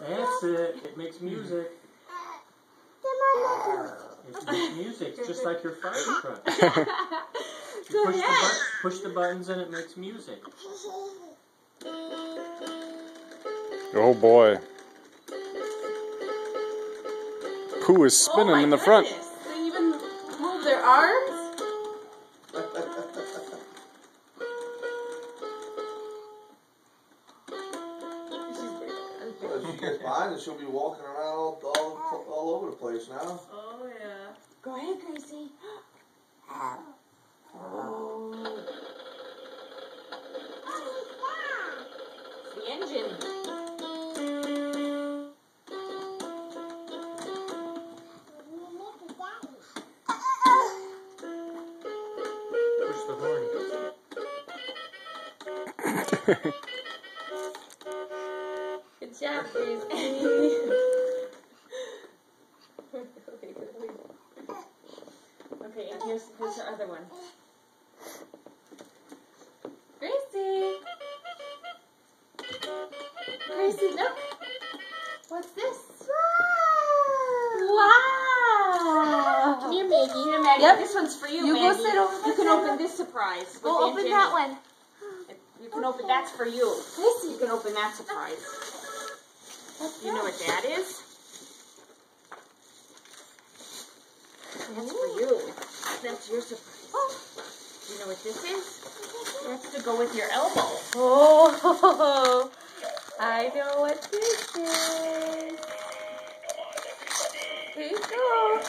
That's it. It makes music. It makes music, just like your fire truck. You push the buttons and it makes music. Oh boy. Pooh is spinning in the front. They even move their arms. If she gets behind, she'll be walking around all over the place now. Oh yeah. Go ahead, Gracie. Oh. The engine. Push the horn. Good job, Gracie. Okay, and here's the other one. Gracie! Gracie, look! What's this? Wow! Come here, Maggie. Here, Maggie. Yep. This one's for you, You Maggie. go sit over You can open this surprise. Go open that one. You can open, that's for you. Gracie. You can open that surprise. You know what that is? That's for you. That's your surprise. You know what this is? That's to go with your elbow. Oh, I know what this is. Here you go.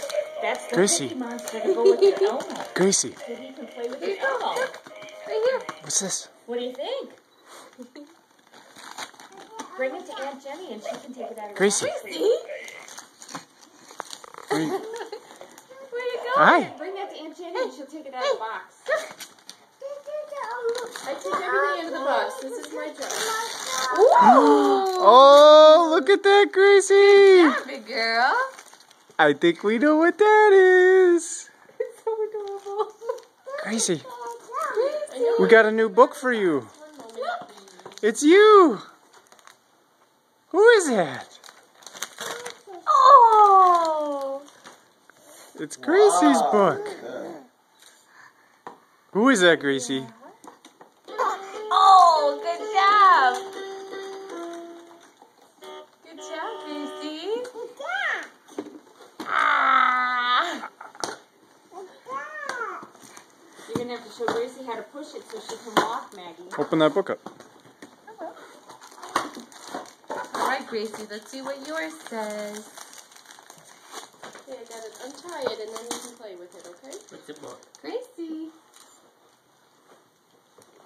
That's the Gracie. Cookie Monster to go with your elbow. Gracie, So you can play with Here your you go. elbow. Right here. what's this? What do you think? Bring it to Aunt Jenny and she can take it out of the Gracie. box for See? you. Where you going? Hi. Bring that to Aunt Jenny and she'll take it out of the box. I took everything out of the box. This is my job. Oh, look at that, Gracie. Yeah, big girl. I think we know what that is. It's so adorable. Gracie, we got a new book for you. It's you. Who is that? Oh. It's Gracie's Wow. book. Who is that, Gracie? Oh, good job. Good job, Gracie. Ah. You're going to have to show Gracie how to push it so she can walk, Maggie. Open that book up. All right, Gracie, let's see what yours says. Okay, I got to untie it and then you can play with it, okay? What's the book? Gracie.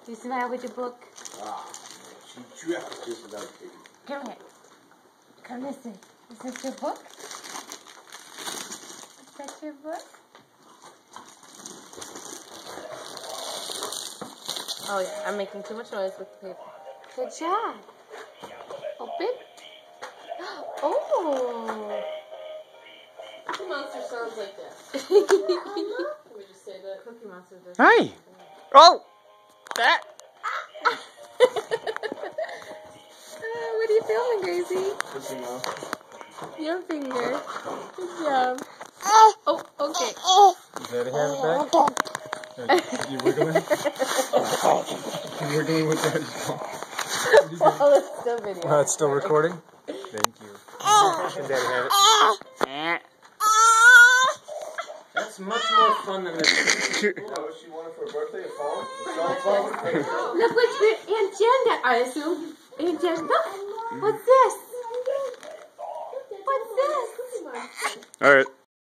Do you smile with your book? Ah, she just this another thing. Come here. Come listen. Is this your book? Is that your book? Oh yeah, I'm making too much noise with the paper. Good job. Open. Oh. Cookie Monster sounds like that. Let me just say that. Cookie Monster does. Hi. Oh, that. What are you filming, Gracie? Pushing off. Your finger. Good job. Oh, okay. Daddy have it back? You wiggling? You wiggling with that? Oh, it's still video. It's still recording? Thank you. Can Daddy have it? That's much more fun than this. Is that what she wanted for her birthday? A phone? A cell phone? Look what your Aunt Jen got. I assume Aunt Jen. Look. What's this? What's this? All right.